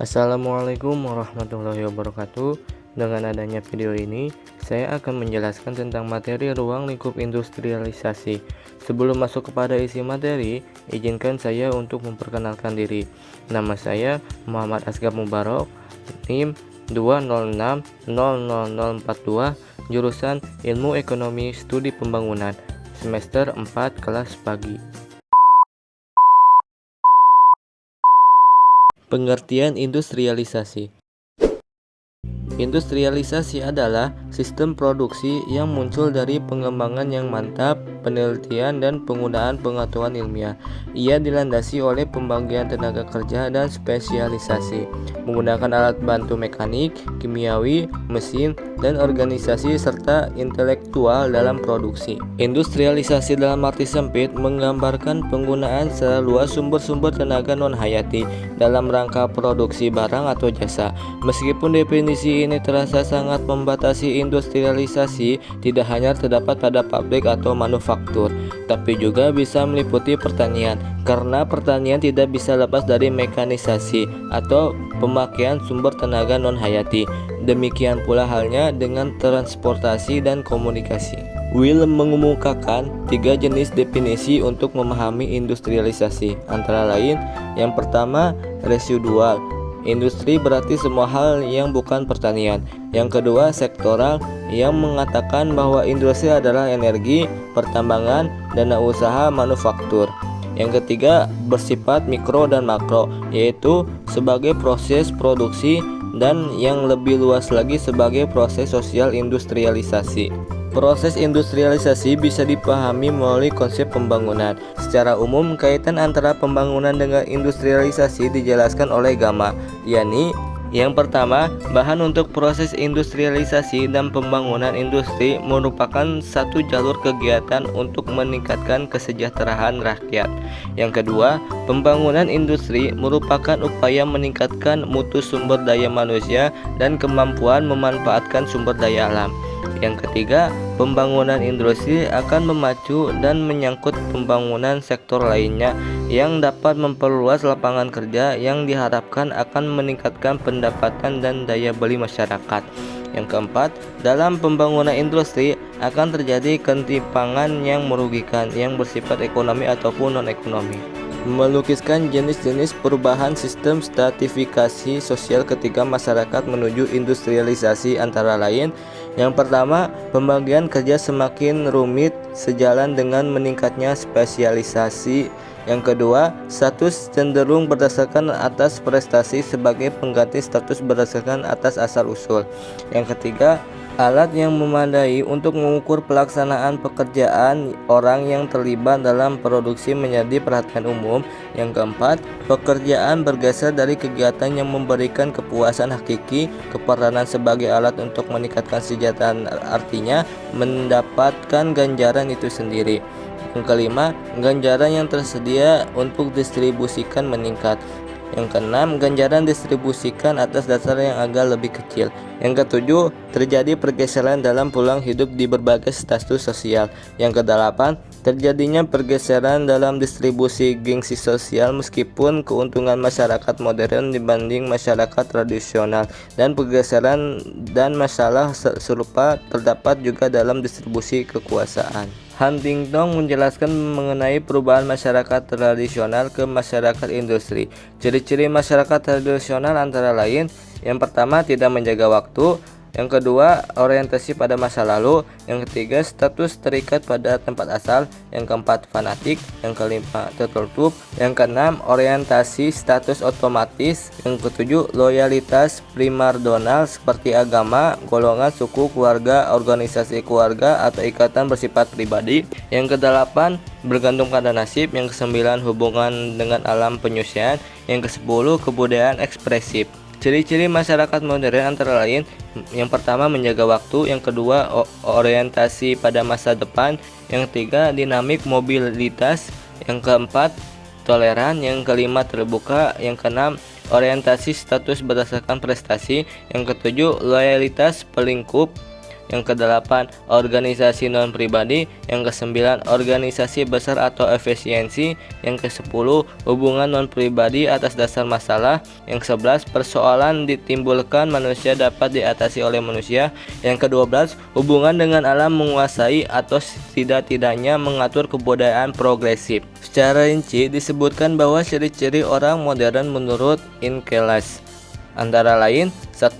Assalamualaikum warahmatullahi wabarakatuh. Dengan adanya video ini, saya akan menjelaskan tentang materi ruang lingkup industrialisasi. Sebelum masuk kepada isi materi, izinkan saya untuk memperkenalkan diri. Nama saya Muhammad Asgaf Mubarok, NIM 2060042, jurusan Ilmu Ekonomi Studi Pembangunan, semester 4 kelas pagi. Pengertian industrialisasi. Industrialisasi adalah sistem produksi yang muncul dari pengembangan yang mantap, penelitian, dan penggunaan pengetahuan ilmiah. Ia dilandasi oleh pembagian tenaga kerja dan spesialisasi, menggunakan alat bantu mekanik, kimiawi, mesin, dan organisasi serta intelektual dalam produksi. Industrialisasi dalam arti sempit menggambarkan penggunaan secara luas sumber-sumber tenaga non-hayati dalam rangka produksi barang atau jasa. Meskipun definisi ini terasa sangat membatasi, industrialisasi tidak hanya terdapat pada pabrik atau manufaktur, tapi juga bisa meliputi pertanian, karena pertanian tidak bisa lepas dari mekanisasi atau pemakaian sumber tenaga non-hayati. Demikian pula halnya dengan transportasi dan komunikasi. Will mengemukakan 3 jenis definisi untuk memahami industrialisasi, antara lain yang pertama, residual. Industri berarti semua hal yang bukan pertanian. Yang kedua, sektoral, yang mengatakan bahwa industri adalah energi, pertambangan, dana usaha, manufaktur. Yang ketiga, bersifat mikro dan makro, yaitu sebagai proses produksi, dan yang lebih luas lagi sebagai proses sosial industrialisasi. Proses industrialisasi bisa dipahami melalui konsep pembangunan. Secara umum, kaitan antara pembangunan dengan industrialisasi dijelaskan oleh Gama, yakni yang pertama, bahan untuk proses industrialisasi dan pembangunan industri merupakan satu jalur kegiatan untuk meningkatkan kesejahteraan rakyat. Yang kedua, pembangunan industri merupakan upaya meningkatkan mutu sumber daya manusia dan kemampuan memanfaatkan sumber daya alam. Yang ketiga, pembangunan industri akan memacu dan menyangkut pembangunan sektor lainnya yang dapat memperluas lapangan kerja yang diharapkan akan meningkatkan pendapatan dan daya beli masyarakat. Yang keempat, dalam pembangunan industri akan terjadi ketimpangan yang merugikan yang bersifat ekonomi ataupun non-ekonomi. Melukiskan jenis-jenis perubahan sistem stratifikasi sosial ketika masyarakat menuju industrialisasi, antara lain yang pertama, pembagian kerja semakin rumit sejalan dengan meningkatnya spesialisasi. Yang kedua, status cenderung berdasarkan atas prestasi sebagai pengganti status berdasarkan atas asal-usul. Yang ketiga, alat yang memadai untuk mengukur pelaksanaan pekerjaan orang yang terlibat dalam produksi menjadi perhatian umum. Yang keempat, pekerjaan bergeser dari kegiatan yang memberikan kepuasan hakiki ke peranan sebagai alat untuk meningkatkan kesejahteraan, artinya mendapatkan ganjaran itu sendiri. Yang kelima, ganjaran yang tersedia untuk distribusikan meningkat. Yang keenam, ganjaran distribusikan atas dasar yang agak lebih kecil. Yang ketujuh, terjadi pergeseran dalam peluang hidup di berbagai status sosial. Yang kedelapan, terjadinya pergeseran dalam distribusi gengsi sosial meskipun keuntungan masyarakat modern dibanding masyarakat tradisional, dan pergeseran dan masalah serupa terdapat juga dalam distribusi kekuasaan. Huntington menjelaskan mengenai perubahan masyarakat tradisional ke masyarakat industri. Ciri-ciri masyarakat tradisional antara lain, yang pertama, tidak menjaga waktu. Yang kedua, orientasi pada masa lalu. Yang ketiga, status terikat pada tempat asal. Yang keempat, fanatik. Yang kelima, tertutup. Yang keenam, orientasi status otomatis. Yang ketujuh, loyalitas primardonal seperti agama, golongan, suku, keluarga, organisasi keluarga, atau ikatan bersifat pribadi. Yang kedelapan, bergantung pada nasib. Yang kesembilan, hubungan dengan alam penyusian. Yang kesepuluh, kebudayaan ekspresif. Ciri-ciri masyarakat modern antara lain, yang pertama, menjaga waktu. Yang kedua, orientasi pada masa depan. Yang ketiga, dinamik mobilitas. Yang keempat, toleran. Yang kelima, terbuka. Yang keenam, orientasi status berdasarkan prestasi. Yang ketujuh, loyalitas pelingkup. Yang kedelapan, organisasi non-pribadi. Yang kesembilan, organisasi besar atau efisiensi. Yang kesepuluh, hubungan non-pribadi atas dasar masalah. Yang kesebelas, persoalan ditimbulkan manusia dapat diatasi oleh manusia. Yang kedua belas, hubungan dengan alam menguasai atau tidak-tidaknya mengatur kebudayaan progresif. Secara rinci disebutkan bahwa ciri-ciri orang modern menurut Inkelas antara lain: 1.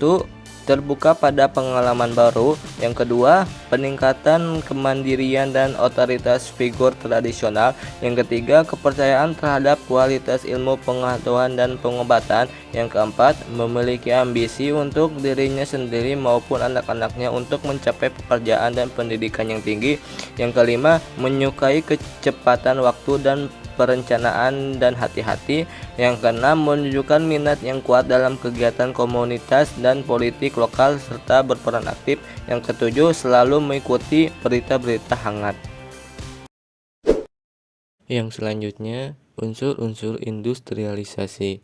Terbuka pada pengalaman baru. Yang kedua, peningkatan kemandirian dan otoritas figur tradisional. Yang ketiga, kepercayaan terhadap kualitas ilmu pengetahuan dan pengobatan. Yang keempat, memiliki ambisi untuk dirinya sendiri maupun anak-anaknya untuk mencapai pekerjaan dan pendidikan yang tinggi. Yang kelima, menyukai kecepatan waktu dan perencanaan dan hati-hati. Yang keenam, menunjukkan minat yang kuat dalam kegiatan komunitas dan politik lokal serta berperan aktif. Yang ketujuh, selalu mengikuti berita-berita hangat. Yang selanjutnya, unsur-unsur industrialisasi.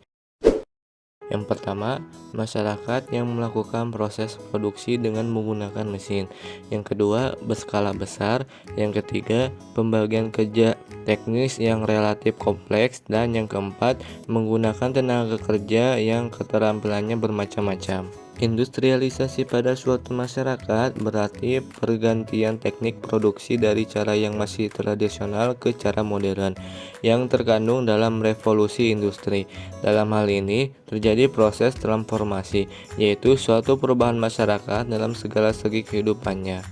Yang pertama, masyarakat yang melakukan proses produksi dengan menggunakan mesin. Yang kedua, berskala besar. Yang ketiga, pembagian kerja teknis yang relatif kompleks. Dan yang keempat, menggunakan tenaga kerja yang keterampilannya bermacam-macam. Industrialisasi pada suatu masyarakat berarti pergantian teknik produksi dari cara yang masih tradisional ke cara modern yang terkandung dalam revolusi industri. Dalam hal ini terjadi proses transformasi, yaitu suatu perubahan masyarakat dalam segala segi kehidupannya.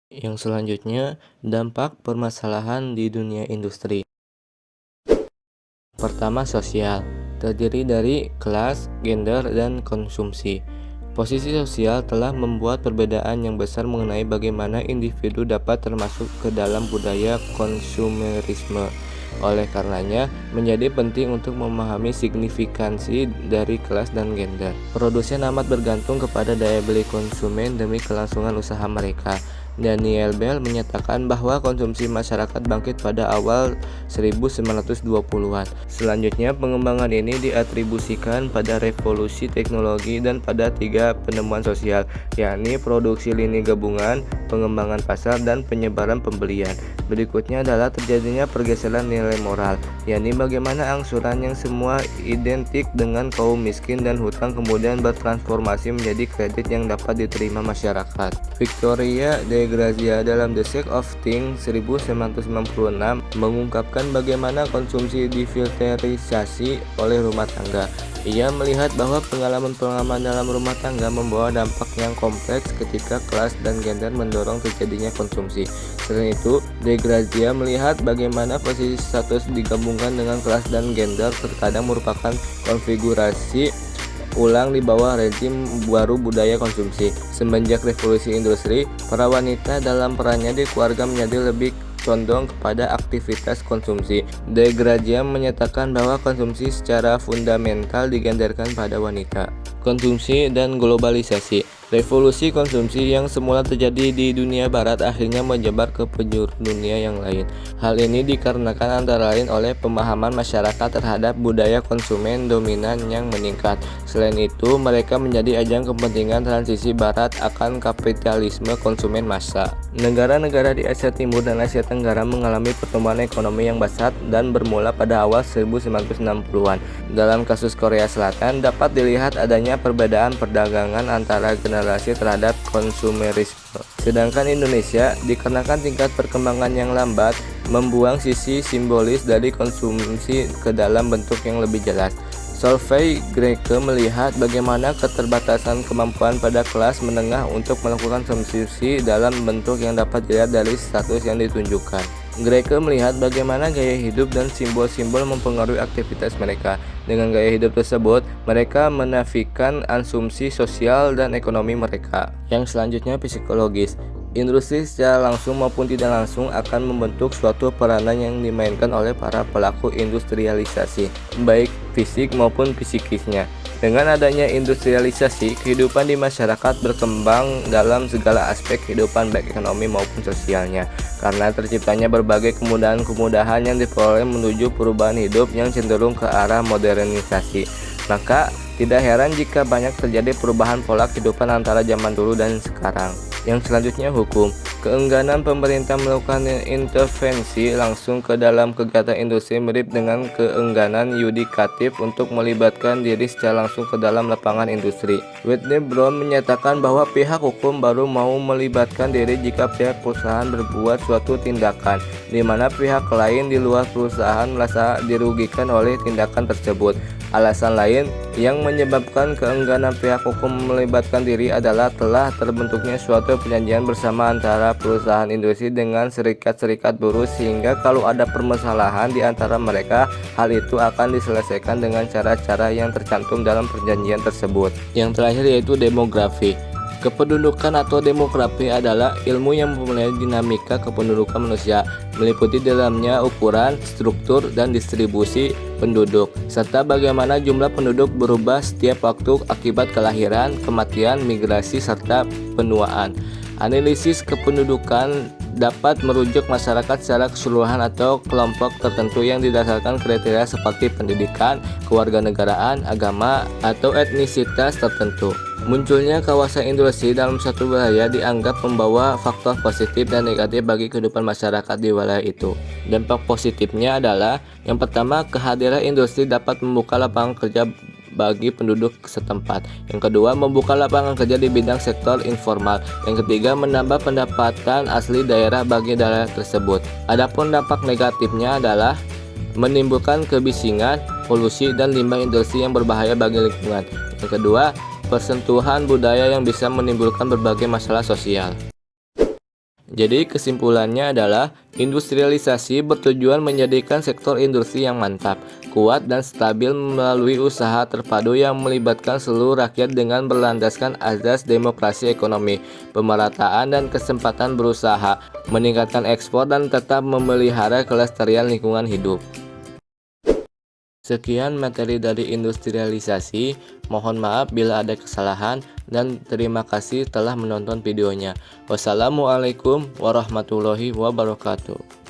Yang selanjutnya, dampak permasalahan di dunia industri. Pertama, sosial. Terdiri dari kelas, gender, dan konsumsi. Posisi sosial telah membuat perbedaan yang besar mengenai bagaimana individu dapat termasuk ke dalam budaya konsumerisme. Oleh karenanya, menjadi penting untuk memahami signifikansi dari kelas dan gender. Produsen amat bergantung kepada daya beli konsumen demi kelangsungan usaha mereka. Daniel Bell menyatakan bahwa konsumsi masyarakat bangkit pada awal 1920-an. Selanjutnya, pengembangan ini diatribusikan pada revolusi teknologi dan pada 3 penemuan sosial, yakni produksi lini gabungan, pengembangan pasar, dan penyebaran pembelian. Berikutnya adalah terjadinya pergeseran nilai moral, yakni bagaimana angsuran yang semua identik dengan kaum miskin dan hutang kemudian bertransformasi menjadi kredit yang dapat diterima masyarakat. Victoria de Grazia dalam The Sake of Things 1996 mengungkapkan bagaimana konsumsi difilterisasi oleh rumah tangga. Ia melihat bahwa pengalaman-pengalaman dalam rumah tangga membawa dampak yang kompleks ketika kelas dan gender mendorong terjadinya konsumsi. Selain itu, De Grazia melihat bagaimana posisi status digabungkan dengan kelas dan gender terkadang merupakan konfigurasi ulang di bawah rezim baru budaya konsumsi. Semenjak revolusi industri, para wanita dalam perannya di keluarga menjadi lebih condong kepada aktivitas konsumsi. De Grazia menyatakan bahwa konsumsi secara fundamental digenderkan pada wanita. Konsumsi dan globalisasi. Revolusi konsumsi yang semula terjadi di dunia barat akhirnya menyebar ke penjuru dunia yang lain. Hal ini dikarenakan antara lain oleh pemahaman masyarakat terhadap budaya konsumen dominan yang meningkat. Selain itu, mereka menjadi ajang kepentingan transisi barat akan kapitalisme konsumen massa. Negara-negara di Asia Timur dan Asia Tenggara mengalami pertumbuhan ekonomi yang pesat dan bermula pada awal 1960-an. Dalam kasus Korea Selatan, dapat dilihat adanya perbedaan perdagangan antara generasi terhadap konsumerisme. Sedangkan Indonesia, dikarenakan tingkat perkembangan yang lambat, membuang sisi simbolis dari konsumsi ke dalam bentuk yang lebih jelas. Survei Greke melihat bagaimana keterbatasan kemampuan pada kelas menengah untuk melakukan konsumsi dalam bentuk yang dapat dilihat dari status yang ditunjukkan. Greke melihat bagaimana gaya hidup dan simbol-simbol mempengaruhi aktivitas mereka. Dengan gaya hidup tersebut, mereka menafikan asumsi sosial dan ekonomi mereka. Yang selanjutnya, psikologis. Industri secara langsung maupun tidak langsung akan membentuk suatu peranan yang dimainkan oleh para pelaku industrialisasi, baik fisik maupun psikisnya. Dengan adanya industrialisasi, kehidupan di masyarakat berkembang dalam segala aspek kehidupan baik ekonomi maupun sosialnya. Karena terciptanya berbagai kemudahan-kemudahan yang diperoleh menuju perubahan hidup yang cenderung ke arah modernisasi. Maka Tidak heran jika banyak terjadi perubahan pola kehidupan antara zaman dulu dan sekarang. Yang selanjutnya, hukum. Keengganan pemerintah melakukan intervensi langsung ke dalam kegiatan industri mirip dengan keengganan yudikatif untuk melibatkan diri secara langsung ke dalam lapangan industri. Whitney Brown menyatakan bahwa pihak hukum baru mau melibatkan diri jika pihak perusahaan berbuat suatu tindakan, di mana pihak lain di luar perusahaan merasa dirugikan oleh tindakan tersebut. Alasan lain yang menyebabkan keengganan pihak hukum melibatkan diri adalah telah terbentuknya suatu perjanjian bersama antara perusahaan industri dengan serikat-serikat buruh, sehingga kalau ada permasalahan di antara mereka, hal itu akan diselesaikan dengan cara-cara yang tercantum dalam perjanjian tersebut. Yang terakhir yaitu demografi. Kependudukan atau demografi adalah ilmu yang memulai dinamika kependudukan manusia, meliputi dalamnya ukuran, struktur, dan distribusi penduduk, serta bagaimana jumlah penduduk berubah setiap waktu akibat kelahiran, kematian, migrasi, serta penuaan. Analisis kependudukan dapat merujuk masyarakat secara keseluruhan atau kelompok tertentu yang didasarkan kriteria seperti pendidikan, kewarganegaraan, agama, atau etnisitas tertentu. Munculnya kawasan industri dalam satu wilayah dianggap membawa faktor positif dan negatif bagi kehidupan masyarakat di wilayah itu. Dampak positifnya adalah, yang pertama, kehadiran industri dapat membuka lapangan kerja bagi penduduk setempat. Yang kedua, membuka lapangan kerja di bidang sektor informal. Yang ketiga, menambah pendapatan asli daerah bagi daerah tersebut. Adapun dampak negatifnya adalah menimbulkan kebisingan, polusi, dan limbah industri yang berbahaya bagi lingkungan. Yang kedua, persentuhan budaya yang bisa menimbulkan berbagai masalah sosial. Jadi kesimpulannya adalah industrialisasi bertujuan menjadikan sektor industri yang mantap, kuat, dan stabil melalui usaha terpadu yang melibatkan seluruh rakyat dengan berlandaskan azas demokrasi ekonomi, pemerataan, dan kesempatan berusaha, meningkatkan ekspor, dan tetap memelihara kelestarian lingkungan hidup. Sekian materi dari industrialisasi, mohon maaf bila ada kesalahan, dan terima kasih telah menonton videonya. Wassalamualaikum warahmatullahi wabarakatuh.